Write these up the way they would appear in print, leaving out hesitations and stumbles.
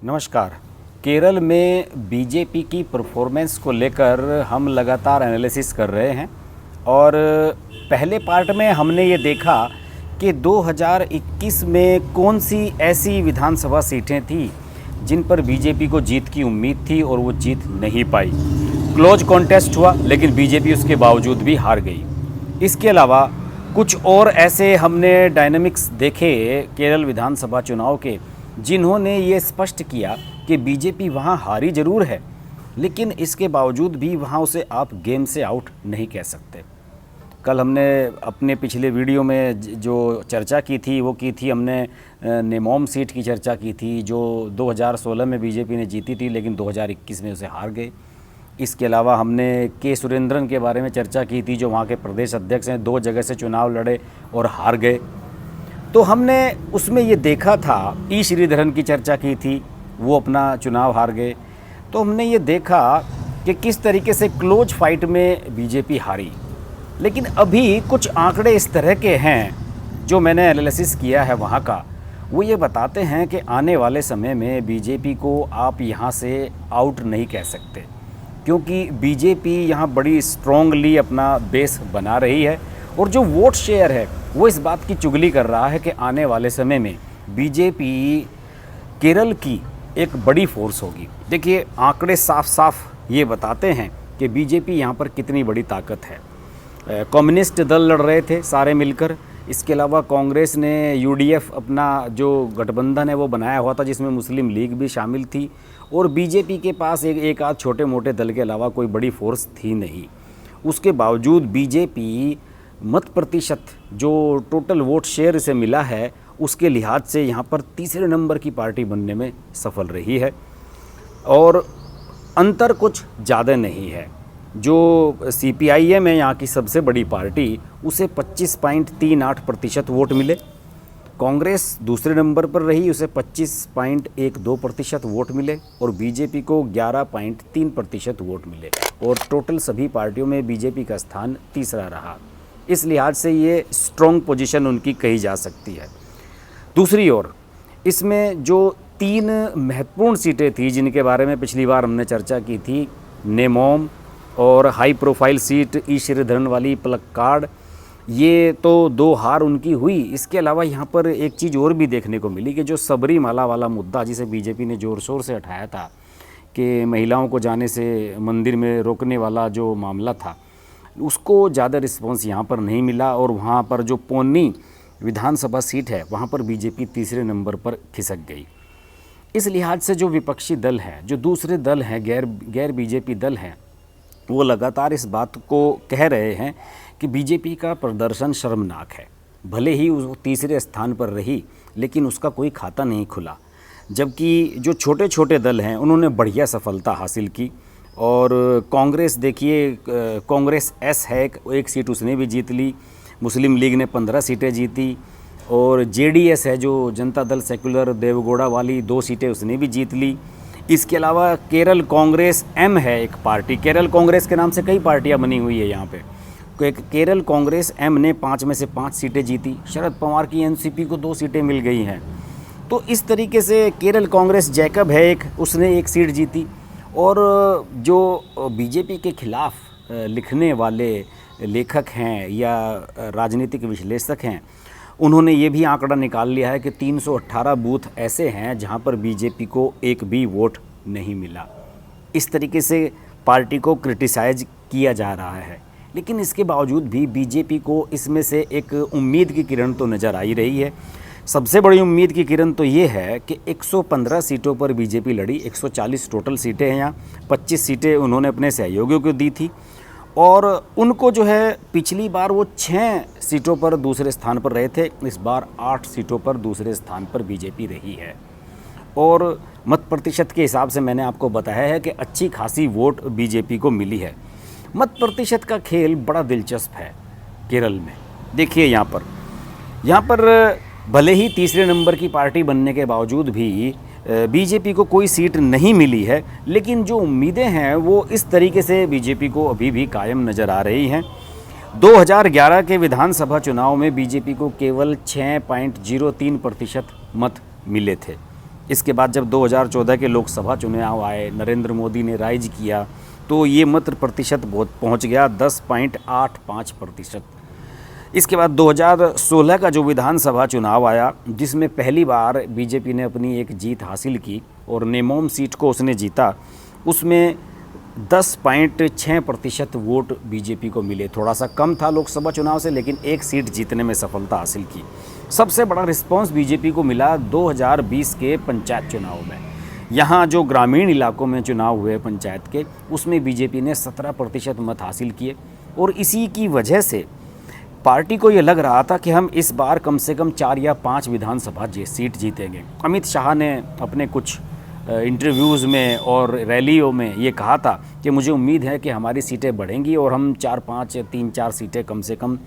नमस्कार। केरल में बीजेपी की परफॉर्मेंस को लेकर हम लगातार एनालिसिस कर रहे हैं और पहले पार्ट में हमने ये देखा कि 2021 में कौन सी ऐसी विधानसभा सीटें थी जिन पर बीजेपी को जीत की उम्मीद थी और वो जीत नहीं पाई। क्लोज कॉन्टेस्ट हुआ लेकिन बीजेपी उसके बावजूद भी हार गई। इसके अलावा कुछ और ऐसे हमने डायनामिक्स देखे केरल विधानसभा चुनाव के, जिन्होंने ये स्पष्ट किया कि बीजेपी वहाँ हारी ज़रूर है लेकिन इसके बावजूद भी वहाँ उसे आप गेम से आउट नहीं कह सकते। कल हमने अपने पिछले वीडियो में जो चर्चा की थी वो की थी, हमने नेमोम सीट की चर्चा की थी जो 2016 में बीजेपी ने जीती थी लेकिन 2021 में उसे हार गए। इसके अलावा हमने के सुरेंद्रन के बारे में चर्चा की थी जो वहाँ के प्रदेश अध्यक्ष हैं, 2 जगह से चुनाव लड़े और हार गए। तो हमने उसमें ये देखा था, ई श्रीधरन की चर्चा की थी, वो अपना चुनाव हार गए। तो हमने ये देखा कि किस तरीके से क्लोज फाइट में बीजेपी हारी। लेकिन अभी कुछ आंकड़े इस तरह के हैं जो मैंने एनालिसिस किया है वहाँ का, वो ये बताते हैं कि आने वाले समय में बीजेपी को आप यहाँ से आउट नहीं कह सकते, क्योंकि बीजेपी यहाँ बड़ी स्ट्रॉन्गली अपना बेस बना रही है और जो वोट शेयर है वो इस बात की चुगली कर रहा है कि आने वाले समय में बीजेपी केरल की एक बड़ी फोर्स होगी। देखिए, आंकड़े साफ साफ ये बताते हैं कि बीजेपी यहाँ पर कितनी बड़ी ताकत है। कम्युनिस्ट दल लड़ रहे थे सारे मिलकर, इसके अलावा कांग्रेस ने यूडीएफ अपना जो गठबंधन है वो बनाया हुआ था जिसमें मुस्लिम लीग भी शामिल थी, और बीजेपी के पास एक आध छोटे मोटे दल के अलावा कोई बड़ी फोर्स थी नहीं। उसके बावजूद बीजेपी मत प्रतिशत जो टोटल वोट शेयर से मिला है उसके लिहाज से यहाँ पर तीसरे नंबर की पार्टी बनने में सफल रही है और अंतर कुछ ज़्यादा नहीं है। जो सीपीआईएम है यहाँ की सबसे बड़ी पार्टी, उसे 25.38% वोट मिले। कांग्रेस दूसरे नंबर पर रही, उसे 25.12% वोट मिले और बीजेपी को 11.3% वोट मिले और टोटल सभी पार्टियों में बीजेपी का स्थान तीसरा रहा। इस लिहाज से ये स्ट्रॉन्ग पोजीशन उनकी कही जा सकती है। दूसरी ओर इसमें जो 3 महत्वपूर्ण सीटें थी जिनके बारे में पिछली बार हमने चर्चा की थी, नेमोम और हाई प्रोफाइल सीट ई श्रीधरन वाली पलक्काड, ये तो 2 हार उनकी हुई। इसके अलावा यहाँ पर एक चीज़ और भी देखने को मिली कि जो सबरीमाला वाला मुद्दा जिसे बीजेपी ने ज़ोर शोर से उठाया था कि महिलाओं को जाने से मंदिर में रोकने वाला जो मामला था, उसको ज़्यादा रिस्पॉन्स यहाँ पर नहीं मिला और वहाँ पर जो पौनी विधानसभा सीट है वहाँ पर बीजेपी तीसरे नंबर पर खिसक गई। इस लिहाज से जो विपक्षी दल है, जो दूसरे दल हैं, गैर बीजेपी दल हैं, वो लगातार इस बात को कह रहे हैं कि बीजेपी का प्रदर्शन शर्मनाक है। भले ही वो तीसरे स्थान पर रही लेकिन उसका कोई खाता नहीं खुला, जबकि जो छोटे छोटे दल हैं उन्होंने बढ़िया सफलता हासिल की। और कांग्रेस देखिए, कांग्रेस एस है, एक सीट उसने भी जीत ली, मुस्लिम लीग ने 15 सीटें जीती, और जेडीएस है जो जनता दल सेकुलर देवगौड़ा वाली, 2 सीटें उसने भी जीत ली। इसके अलावा केरल कांग्रेस एम है एक पार्टी, केरल कांग्रेस के नाम से कई पार्टियां बनी हुई है यहाँ पे। केरल कांग्रेस एम ने 5 में से 5 सीटें जीती। शरद पवार की एनसीपी को 2 सीटें मिल गई हैं। तो इस तरीके से केरल कांग्रेस जैकब है एक, उसने 1 सीट जीती। और जो बीजेपी के खिलाफ लिखने वाले लेखक हैं या राजनीतिक विश्लेषक हैं, उन्होंने ये भी आंकड़ा निकाल लिया है कि 318 बूथ ऐसे हैं जहां पर बीजेपी को एक भी वोट नहीं मिला। इस तरीके से पार्टी को क्रिटिसाइज किया जा रहा है, लेकिन इसके बावजूद भी बीजेपी को इसमें से एक उम्मीद की किरण तो नज़र आ ही रही है। सबसे बड़ी उम्मीद की किरण तो ये है कि 115 सीटों पर बीजेपी लड़ी, 140 टोटल सीटें हैं यहाँ, 25 सीटें उन्होंने अपने सहयोगियों को दी थी और उनको जो है पिछली बार वो 6 सीटों पर दूसरे स्थान पर रहे थे, इस बार 8 सीटों पर दूसरे स्थान पर बीजेपी रही है। और मत प्रतिशत के हिसाब से मैंने आपको बताया है कि अच्छी खासी वोट बीजेपी को मिली है। मत प्रतिशत का खेल बड़ा दिलचस्प है केरल में। देखिए यहाँ पर भले ही तीसरे नंबर की पार्टी बनने के बावजूद भी बीजेपी को कोई सीट नहीं मिली है, लेकिन जो उम्मीदें हैं वो इस तरीके से बीजेपी को अभी भी कायम नज़र आ रही हैं। 2011 के विधानसभा चुनाव में बीजेपी को केवल 6.03% मत मिले थे। इसके बाद जब 2014 के लोकसभा चुनाव आए, नरेंद्र मोदी ने राइज किया, तो ये मत प्रतिशत बहुत पहुँच गया 10.85%। इसके बाद 2016 का जो विधानसभा चुनाव आया, जिसमें पहली बार बीजेपी ने अपनी एक जीत हासिल की और नेमोम सीट को उसने जीता, उसमें 10.6% वोट बीजेपी को मिले। थोड़ा सा कम था लोकसभा चुनाव से, लेकिन एक सीट जीतने में सफलता हासिल की। सबसे बड़ा रिस्पांस बीजेपी को मिला 2020 के पंचायत चुनाव में। यहाँ जो ग्रामीण इलाकों में चुनाव हुए पंचायत के, उसमें बीजेपी ने 17% मत हासिल किए और इसी की वजह से पार्टी को ये लग रहा था कि हम इस बार कम से कम 4 या 5 विधानसभा सीट जीतेंगे। अमित शाह ने अपने कुछ इंटरव्यूज़ में और रैलियों में ये कहा था कि मुझे उम्मीद है कि हमारी सीटें बढ़ेंगी और हम 4-5 या 3-4 सीटें कम से कम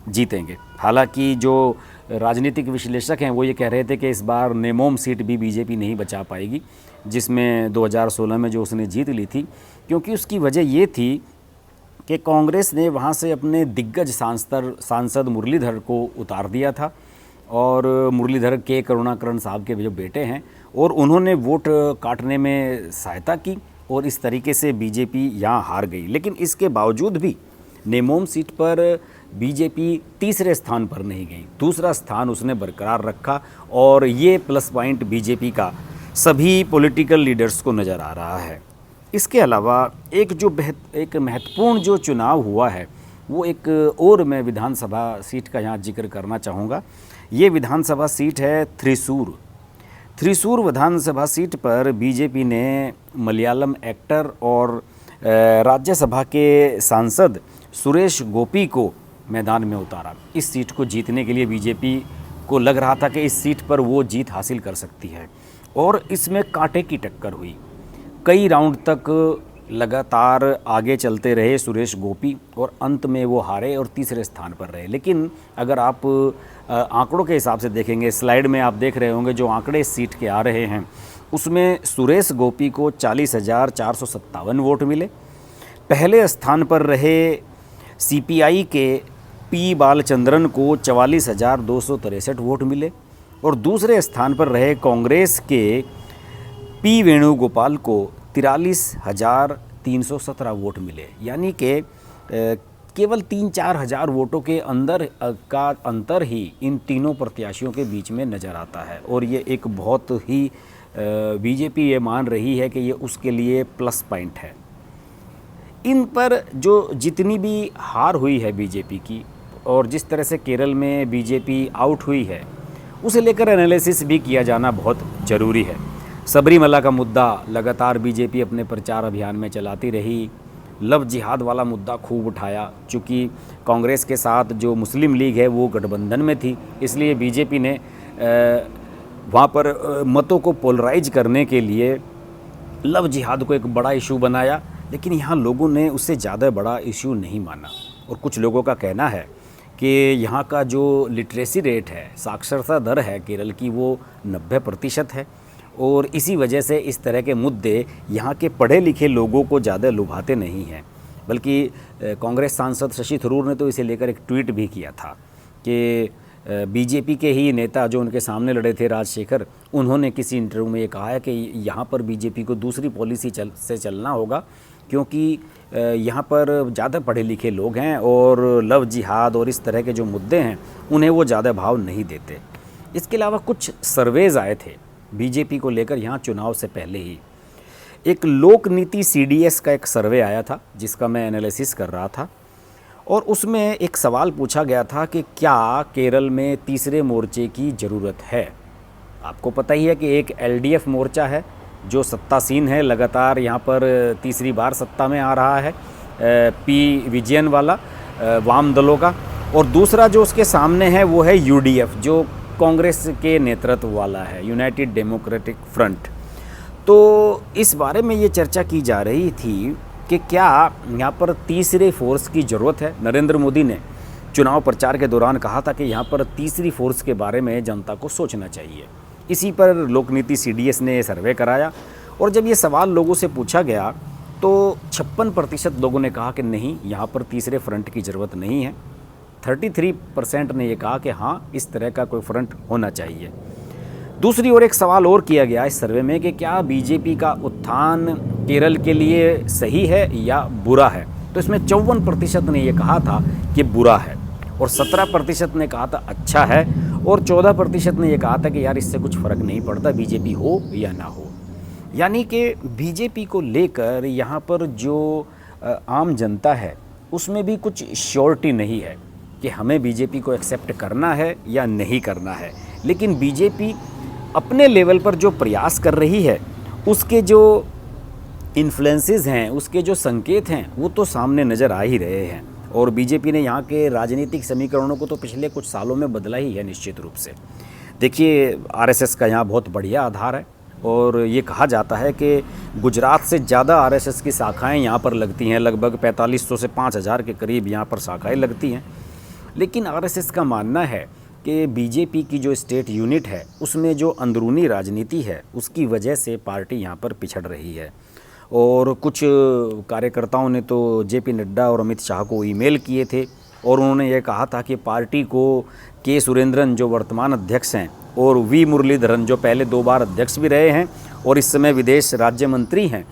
जीतेंगे। हालांकि जो राजनीतिक विश्लेषक हैं वो ये कह रहे थे कि इस बार नेमोम सीट भी बीजेपी नहीं बचा पाएगी, जिसमें 2016 में जो उसने जीत ली थी, क्योंकि उसकी वजह ये थी कि कांग्रेस ने वहाँ से अपने दिग्गज सांसद मुरलीधर को उतार दिया था और मुरलीधर के करुणाकरण साहब के जो बेटे हैं, और उन्होंने वोट काटने में सहायता की और इस तरीके से बीजेपी यहाँ हार गई। लेकिन इसके बावजूद भी नेमोम सीट पर बीजेपी तीसरे स्थान पर नहीं गई, दूसरा स्थान उसने बरकरार रखा और ये प्लस पॉइंट बीजेपी का सभी पॉलिटिकल लीडर्स को नज़र आ रहा है। इसके अलावा एक महत्वपूर्ण जो चुनाव हुआ है वो एक और मैं विधानसभा सीट का यहाँ जिक्र करना चाहूँगा। ये विधानसभा सीट है थ्रिसूर विधानसभा सीट पर बीजेपी ने मलयालम एक्टर और राज्यसभा के सांसद सुरेश गोपी को मैदान में उतारा। इस सीट को जीतने के लिए बीजेपी को लग रहा था कि इस सीट पर वो जीत हासिल कर सकती है और इसमें कांटे की टक्कर हुई। कई राउंड तक लगातार आगे चलते रहे सुरेश गोपी और अंत में वो हारे और तीसरे स्थान पर रहे। लेकिन अगर आप आंकड़ों के हिसाब से देखेंगे, स्लाइड में आप देख रहे होंगे जो आंकड़े इस सीट के आ रहे हैं, उसमें सुरेश गोपी को 40,457 वोट मिले। पहले स्थान पर रहे सीपीआई के पी बालचंद्रन को 44,263 वोट मिले और दूसरे स्थान पर रहे कांग्रेस के पी वेणुगोपाल को 43,317 वोट मिले। यानी कि केवल 3-4 हज़ार वोटों के अंतर ही इन तीनों प्रत्याशियों के बीच में नज़र आता है और ये एक बहुत ही बीजेपी ये मान रही है कि ये उसके लिए प्लस पॉइंट है। इन पर जो जितनी भी हार हुई है बीजेपी की और जिस तरह से केरल में बीजेपी आउट हुई है, उसे लेकर एनालिसिस भी किया जाना बहुत ज़रूरी है। सबरीमला का मुद्दा लगातार बीजेपी अपने प्रचार अभियान में चलाती रही। लव जिहाद वाला मुद्दा खूब उठाया। चूँकि कांग्रेस के साथ जो मुस्लिम लीग है वो गठबंधन में थी, इसलिए बीजेपी ने वहाँ पर मतों को पोलराइज करने के लिए लव जिहाद को एक बड़ा इशू बनाया। लेकिन यहाँ लोगों ने उससे ज़्यादा बड़ा इशू नहीं माना और कुछ लोगों का कहना है कि यहाँ का जो लिटरेसी रेट है, साक्षरता दर है केरल की, वो 90% है और इसी वजह से इस तरह के मुद्दे यहाँ के पढ़े लिखे लोगों को ज़्यादा लुभाते नहीं हैं। बल्कि कांग्रेस सांसद शशि थरूर ने तो इसे लेकर एक ट्वीट भी किया था कि बीजेपी के ही नेता जो उनके सामने लड़े थे राजशेखर, उन्होंने किसी इंटरव्यू में ये कहा है कि यहाँ पर बीजेपी को दूसरी पॉलिसी से चलना होगा क्योंकि यहाँ पर ज़्यादा पढ़े लिखे लोग हैं और लव जिहाद और इस तरह के जो मुद्दे हैं उन्हें वो ज़्यादा भाव नहीं देते। इसके अलावा कुछ सर्वेज आए थे बीजेपी को लेकर यहाँ चुनाव से पहले ही। एक लोक नीति CDS का एक सर्वे आया था जिसका मैं एनालिसिस कर रहा था और उसमें एक सवाल पूछा गया था कि क्या केरल में तीसरे मोर्चे की ज़रूरत है। आपको पता ही है कि एक LDF मोर्चा है जो सत्तासीन है, लगातार यहाँ पर तीसरी बार सत्ता में आ रहा है, P विजयन वाला वाम दलों का, और दूसरा जो उसके सामने है वो है UDF जो कांग्रेस के नेतृत्व वाला है, यूनाइटेड डेमोक्रेटिक फ्रंट। तो इस बारे में ये चर्चा की जा रही थी कि क्या यहाँ पर तीसरे फोर्स की ज़रूरत है। नरेंद्र मोदी ने चुनाव प्रचार के दौरान कहा था कि यहाँ पर तीसरी फोर्स के बारे में जनता को सोचना चाहिए। इसी पर लोकनीति CDS ने सर्वे कराया और जब ये सवाल लोगों से पूछा गया तो 56% लोगों ने कहा कि नहीं, यहाँ पर तीसरे फ्रंट की ज़रूरत नहीं है। 33% ने ये कहा कि हाँ, इस तरह का कोई फ्रंट होना चाहिए। दूसरी ओर एक सवाल और किया गया इस सर्वे में कि क्या बीजेपी का उत्थान केरल के लिए सही है या बुरा है। तो इसमें 54% ने ये कहा था कि बुरा है और 17% ने कहा था अच्छा है और 14% ने यह कहा था कि यार इससे कुछ फ़र्क नहीं पड़ता बीजेपी हो या ना हो। यानी कि बीजेपी को लेकर यहाँ पर जो आम जनता है उसमें भी कुछ श्योरिटी नहीं है कि हमें बीजेपी को एक्सेप्ट करना है या नहीं करना है। लेकिन बीजेपी अपने लेवल पर जो प्रयास कर रही है उसके जो इन्फ्लुएंसेस हैं, उसके जो संकेत हैं वो तो सामने नज़र आ ही रहे हैं। और बीजेपी ने यहाँ के राजनीतिक समीकरणों को तो पिछले कुछ सालों में बदला ही है निश्चित रूप से। देखिए आरएसएस का यहाँ बहुत बढ़िया आधार है और ये कहा जाता है कि गुजरात से ज़्यादा आरएसएस की शाखाएं यहाँ पर लगती हैं, लगभग 4500 से 5000 के करीब यहाँ पर शाखाएं लगती हैं। लेकिन आरएसएस का मानना है कि बीजेपी की जो स्टेट यूनिट है उसमें जो अंदरूनी राजनीति है उसकी वजह से पार्टी यहाँ पर पिछड़ रही है। और कुछ कार्यकर्ताओं ने तो जेपी नड्डा और अमित शाह को ईमेल किए थे और उन्होंने ये कहा था कि पार्टी को के सुरेंद्रन जो वर्तमान अध्यक्ष हैं और वी मुरलीधरन जो पहले 2 बार अध्यक्ष भी रहे हैं और इस समय विदेश राज्य मंत्री हैं,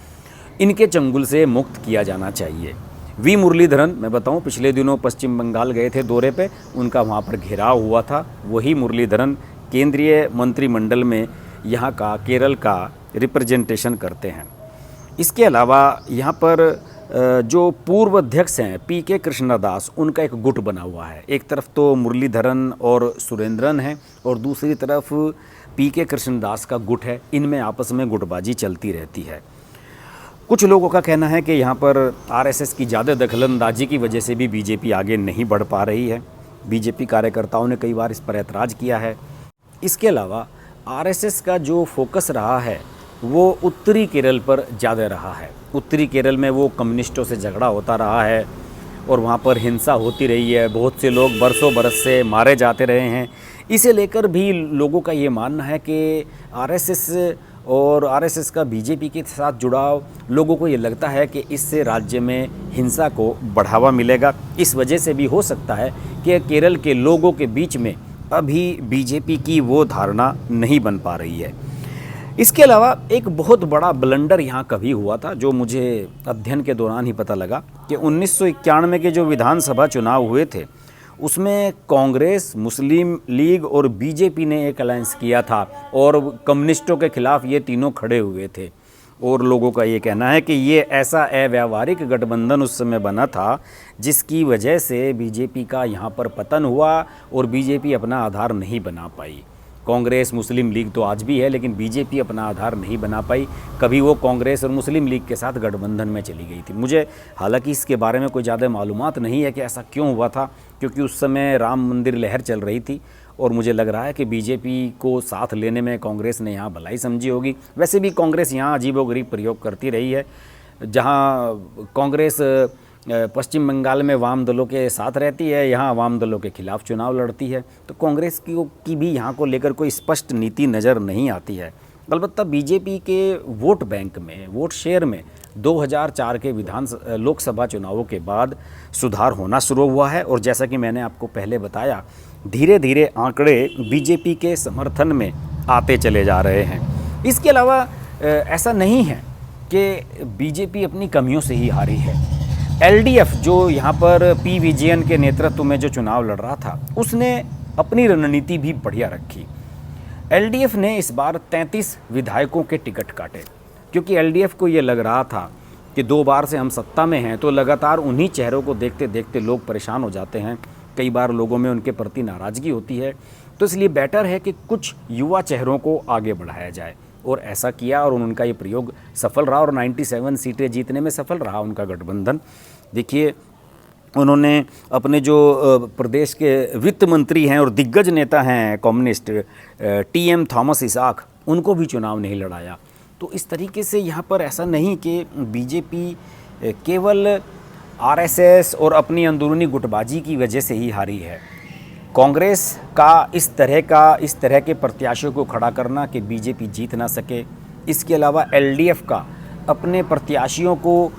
इनके चंगुल से मुक्त किया जाना चाहिए। वी मुरलीधरन मैं बताऊं पिछले दिनों पश्चिम बंगाल गए थे दौरे पे, उनका वहाँ पर घेराव हुआ था। वही मुरलीधरन केंद्रीय मंत्रिमंडल में यहाँ का केरल का रिप्रेजेंटेशन करते हैं। इसके अलावा यहाँ पर जो पूर्व अध्यक्ष हैं पीके कृष्णदास, उनका एक गुट बना हुआ है। एक तरफ तो मुरलीधरन और सुरेंद्रन हैं और दूसरी तरफ पीके कृष्णदास का गुट है। इनमें आपस में गुटबाजी चलती रहती है। कुछ लोगों का कहना है कि यहाँ पर आरएसएस की ज़्यादा दखलंदाजी की वजह से भी बीजेपी आगे नहीं बढ़ पा रही है। बीजेपी कार्यकर्ताओं ने कई बार इस पर ऐतराज़ किया है। इसके अलावा आरएसएस का जो फोकस रहा है वो उत्तरी केरल पर ज़्यादा रहा है। उत्तरी केरल में वो कम्युनिस्टों से झगड़ा होता रहा है और वहाँ पर हिंसा होती रही है। बहुत से लोग बरसों बरस से मारे जाते रहे हैं। इसे लेकर भी लोगों का ये मानना है कि आरएसएस का बीजेपी के साथ जुड़ाव, लोगों को ये लगता है कि इससे राज्य में हिंसा को बढ़ावा मिलेगा। इस वजह से भी हो सकता है कि केरल के लोगों के बीच में अभी बीजेपी की वो धारणा नहीं बन पा रही है। इसके अलावा एक बहुत बड़ा ब्लंडर यहाँ कभी हुआ था जो मुझे अध्ययन के दौरान ही पता लगा कि 1991 के जो विधानसभा चुनाव हुए थे उसमें कांग्रेस, मुस्लिम लीग और बीजेपी ने एक अलायंस किया था और कम्युनिस्टों के खिलाफ ये तीनों खड़े हुए थे। और लोगों का ये कहना है कि ये ऐसा अव्यावहारिक गठबंधन उस समय बना था जिसकी वजह से बीजेपी का यहाँ पर पतन हुआ और बीजेपी अपना आधार नहीं बना पाई। कांग्रेस, मुस्लिम लीग तो आज भी है लेकिन बीजेपी अपना आधार नहीं बना पाई। कभी वो कांग्रेस और मुस्लिम लीग के साथ गठबंधन में चली गई थी। मुझे हालांकि इसके बारे में कोई ज़्यादा मालूमात नहीं है कि ऐसा क्यों हुआ था, क्योंकि उस समय राम मंदिर लहर चल रही थी और मुझे लग रहा है कि बीजेपी को साथ लेने में कांग्रेस ने यहाँ भलाई समझी होगी। वैसे भी कांग्रेस यहाँ अजीबोगरीब प्रयोग करती रही है। जहाँ कांग्रेस पश्चिम बंगाल में वाम दलों के साथ रहती है, यहाँ वाम दलों के खिलाफ चुनाव लड़ती है। तो कांग्रेस की भी यहाँ को लेकर कोई स्पष्ट नीति नज़र नहीं आती है। अलबत्ता बीजेपी के वोट बैंक में, वोट शेयर में 2004 के लोकसभा चुनावों के बाद सुधार होना शुरू हुआ है और जैसा कि मैंने आपको पहले बताया, धीरे धीरे आंकड़े बीजेपी के समर्थन में आते चले जा रहे हैं। इसके अलावा ऐसा नहीं है कि बीजेपी अपनी कमियों से ही हारी है। एलडीएफ जो यहाँ पर पी विजयन के नेतृत्व में जो चुनाव लड़ रहा था उसने अपनी रणनीति भी बढ़िया रखी। एलडीएफ ने इस बार 33 विधायकों के टिकट काटे क्योंकि एलडीएफ को ये लग रहा था कि 2 बार से हम सत्ता में हैं तो लगातार उन्हीं चेहरों को देखते देखते लोग परेशान हो जाते हैं। कई बार लोगों में उनके प्रति नाराज़गी होती है, तो इसलिए बेटर है कि कुछ युवा चेहरों को आगे बढ़ाया जाए और ऐसा किया और उनका ये प्रयोग सफल रहा और 97 सीटें जीतने में सफल रहा उनका गठबंधन। देखिए उन्होंने अपने जो प्रदेश के वित्त मंत्री हैं और दिग्गज नेता हैं कम्युनिस्ट टीएम थॉमस इसाक, उनको भी चुनाव नहीं लड़ाया। तो इस तरीके से यहाँ पर ऐसा नहीं कि बीजेपी केवल आरएसएस और अपनी अंदरूनी गुटबाजी की वजह से ही हारी है। कांग्रेस का इस तरह के प्रत्याशियों को खड़ा करना कि बीजेपी जीत ना सके, इसके अलावा एलडीएफ का अपने प्रत्याशियों को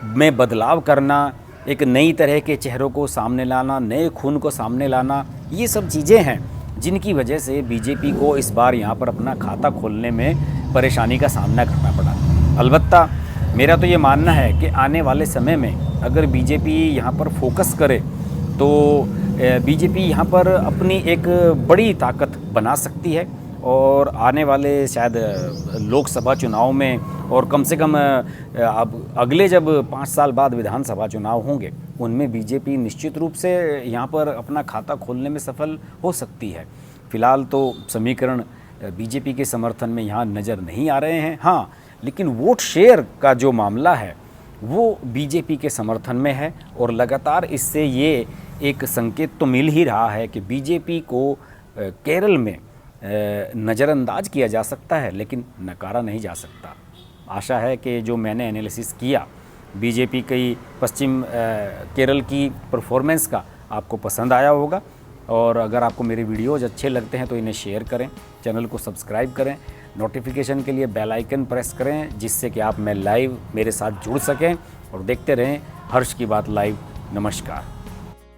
में बदलाव करना, एक नई तरह के चेहरों को सामने लाना, नए खून को सामने लाना, ये सब चीज़ें हैं जिनकी वजह से बीजेपी को इस बार यहाँ पर अपना खाता खोलने में परेशानी का सामना करना पड़ा। अलबत्ता मेरा तो ये मानना है कि आने वाले समय में अगर बीजेपी यहाँ पर फोकस करे तो बीजेपी यहाँ पर अपनी एक बड़ी ताकत बना सकती है और आने वाले शायद लोकसभा चुनाव में और कम से कम अब अगले जब 5 साल बाद विधानसभा चुनाव होंगे उनमें बीजेपी निश्चित रूप से यहाँ पर अपना खाता खोलने में सफल हो सकती है। फिलहाल तो समीकरण बीजेपी के समर्थन में यहाँ नज़र नहीं आ रहे हैं, हाँ, लेकिन वोट शेयर का जो मामला है वो बीजेपी के समर्थन में है और लगातार इससे ये एक संकेत तो मिल ही रहा है कि बीजेपी को केरल में नज़रअंदाज किया जा सकता है लेकिन नकारा नहीं जा सकता। आशा है कि जो मैंने एनालिसिस किया बीजेपी की पश्चिम केरल की परफॉर्मेंस का आपको पसंद आया होगा और अगर आपको मेरे वीडियोज़ अच्छे लगते हैं तो इन्हें शेयर करें, चैनल को सब्सक्राइब करें, नोटिफिकेशन के लिए बेल आइकन प्रेस करें जिससे कि आप मैं लाइव मेरे साथ जुड़ सकें और देखते रहें हर्ष की बात लाइव। नमस्कार।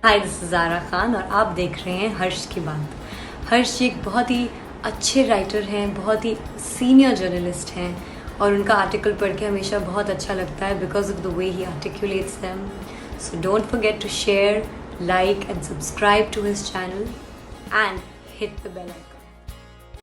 हाय, दिस इज़ ज़ारा खान और आप देख रहे हैं हर्ष की बात। हर्ष जी एक बहुत ही अच्छे राइटर हैं, बहुत ही सीनियर जर्नलिस्ट हैं और उनका आर्टिकल पढ़ के हमेशा बहुत अच्छा लगता है because of the way he articulates them. So don't forget to share, like and subscribe to his channel and hit the bell icon.